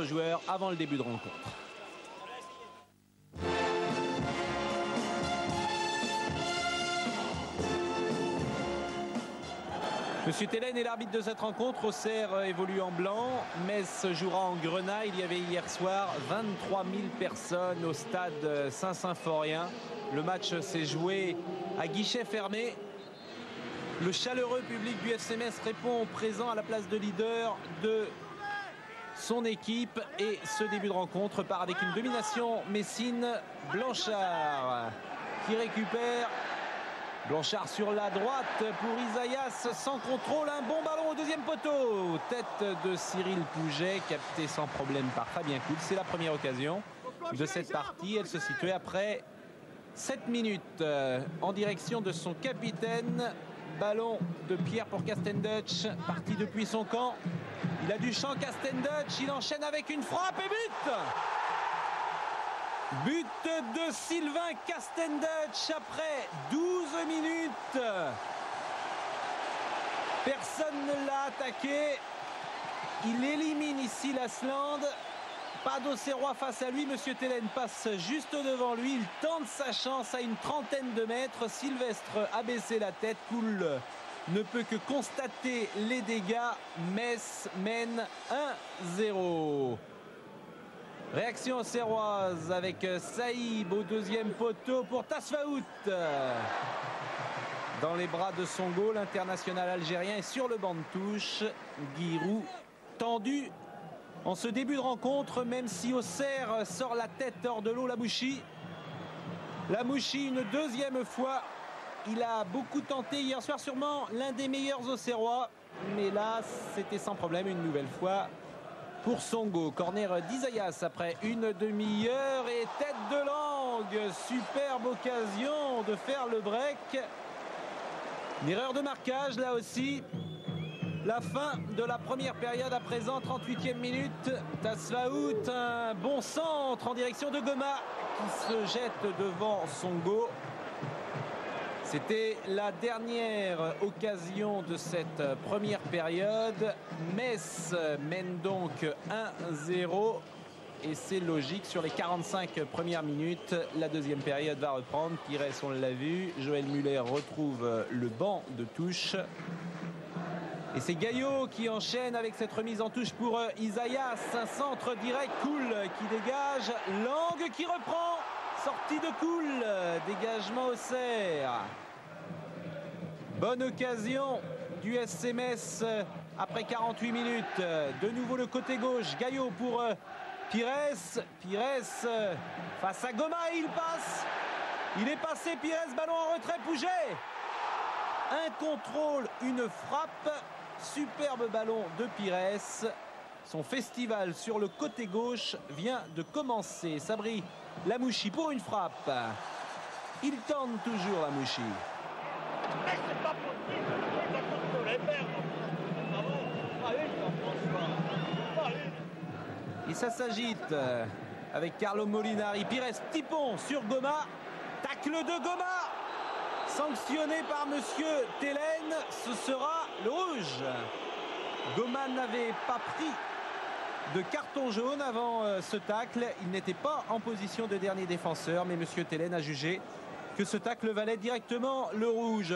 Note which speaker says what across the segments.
Speaker 1: Joueurs avant le début de rencontre. Monsieur Tellen est l'arbitre de cette rencontre. Auxerre évolue en blanc. Metz jouera en grenat. Il y avait hier soir 23 000 personnes au stade Saint-Symphorien. Le match s'est joué à guichet fermé. Le chaleureux public du FC Metz répond présent à la place de leader de son équipe, et ce début de rencontre part avec une domination messine. Blanchard qui récupère. Blanchard sur la droite pour Isaias, sans contrôle, un bon ballon au deuxième poteau. Tête de Cyril Pouget, capté sans problème par Fabien Coude. C'est la première occasion de cette partie. Elle se situait après 7 minutes en direction de son capitaine. Ballon de Pierre pour Castendutch, parti depuis son camp. Il a du champ, Castendutch, il enchaîne avec une frappe et but. But de Sylvain Castendutch après 12 minutes. Personne ne l'a attaqué. Il élimine ici l'Asland. Pas d'Auxerrois face à lui. Monsieur Tellen passe juste devant lui. Il tente sa chance à une trentaine de mètres. Sylvestre a baissé la tête. Cool ne peut que constater les dégâts. Metz mène 1-0. Réaction auxerroise avec Saïb au deuxième poteau pour Tasfaout. Dans les bras de Songo, l'international algérien est sur le banc de touche. Giroud tendu en ce début de rencontre, même si Auxerre sort la tête hors de l'eau. Lamouchi une deuxième fois. Il a beaucoup tenté hier soir, sûrement l'un des meilleurs Auxerrois. Mais là, c'était sans problème une nouvelle fois pour Songo. Corner d'Isaias après une demi-heure et tête de langue. Superbe occasion de faire le break. Une erreur de marquage là aussi. La fin de la première période à présent, 38e minute. Tasfaout, un bon centre en direction de Goma qui se jette devant Songo. C'était la dernière occasion de cette première période. Metz mène donc 1-0 et c'est logique sur les 45 premières minutes. La deuxième période va reprendre. Pires, on l'a vu. Joël Muller retrouve le banc de touche. Et c'est Gaillot qui enchaîne avec cette remise en touche pour Isaias. Un centre direct, Cool qui dégage. Lang qui reprend. Sortie de Cool. Dégagement Auxerre. Bonne occasion du SC Metz après 48 minutes. De nouveau le côté gauche. Gaillot pour Pires. Pires face à Goma et il passe. Il est passé Pires. Ballon en retrait. Pouget. Un contrôle, une frappe. Superbe ballon de Pires. Son festival sur le côté gauche vient de commencer. Sabri Lamouchi pour une frappe. Il tente toujours Lamouchi.
Speaker 2: C'est pas possible.
Speaker 1: Et ça s'agite avec Carlo Molinari. Pires, petit pont sur Goma. Tacle de Goma. Sanctionné par monsieur Tellen, ce sera le rouge. Goma n'avait pas pris de carton jaune avant ce tacle. Il n'était pas en position de dernier défenseur, mais monsieur Tellen a jugé que ce tacle valait directement le rouge.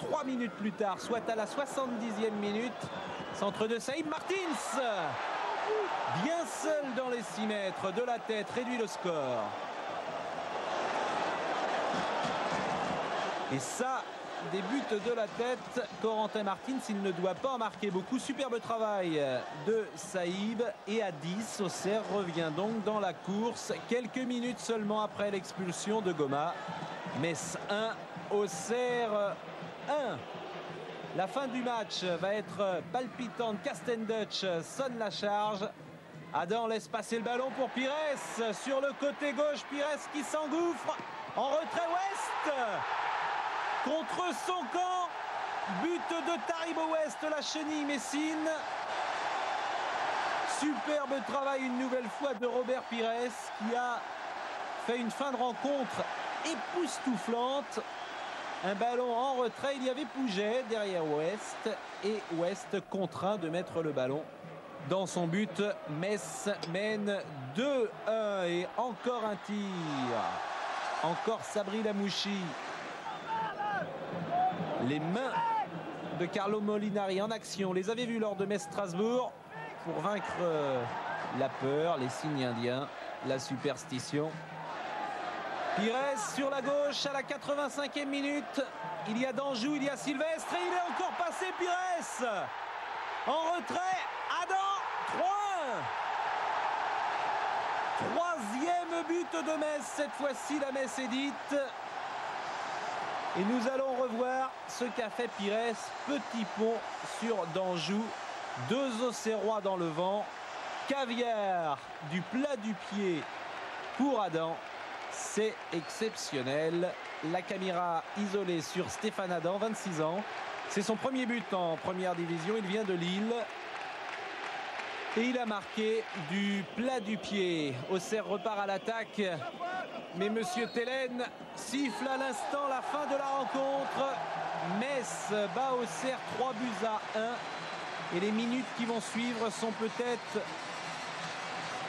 Speaker 1: 3 minutes plus tard, soit à la 70e minute, centre de Saïd Martins. Bien seul dans les 6 mètres de la tête, réduit le score. Et ça, des buts de la tête. Corentin Martins, il ne doit pas en marquer beaucoup. Superbe travail de Saïb. Et à 10, Auxerre revient donc dans la course. Quelques minutes seulement après l'expulsion de Goma. Metz 1, Auxerre 1. La fin du match va être palpitante. Castendutch sonne la charge. Adam laisse passer le ballon pour Pires. Sur le côté gauche, Pires qui s'engouffre. En retrait Ouest. Contre son camp, but de Taribo Ouest, la chenille messine. Superbe travail une nouvelle fois de Robert Pires qui a fait une fin de rencontre époustouflante. Un ballon en retrait, il y avait Pouget derrière Ouest et Ouest contraint de mettre le ballon dans son but. Metz mène 2-1 et encore un tir. Encore Sabri Lamouchi. Les mains de Carlo Molinari en action. On les avait vus lors de Metz-Strasbourg pour vaincre la peur, les signes indiens, la superstition. Pires sur la gauche à la 85e minute. Il y a Danjou, il y a Sylvestre et il est encore passé Pires. En retrait, Adam, 3-1. Troisième but de Metz, cette fois-ci la Metz est dite. Et nous allons revoir ce qu'a fait Pires. Petit pont sur Danjou. 2 Auxerrois dans le vent. Caviar du plat du pied pour Adam. C'est exceptionnel. La caméra isolée sur Stéphane Adam, 26 ans. C'est son premier but en première division. Il vient de Lille. Et il a marqué du plat du pied. Auxerre repart à l'attaque. Mais Monsieur Tellen siffle à l'instant la fin de la rencontre. Metz bat Auxerre 3-1. Et les minutes qui vont suivre sont peut-être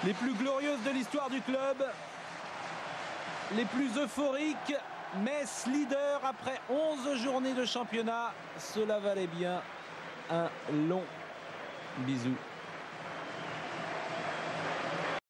Speaker 1: les plus glorieuses de l'histoire du club. Les plus euphoriques. Metz leader après 11 journées de championnat. Cela valait bien un long bisou.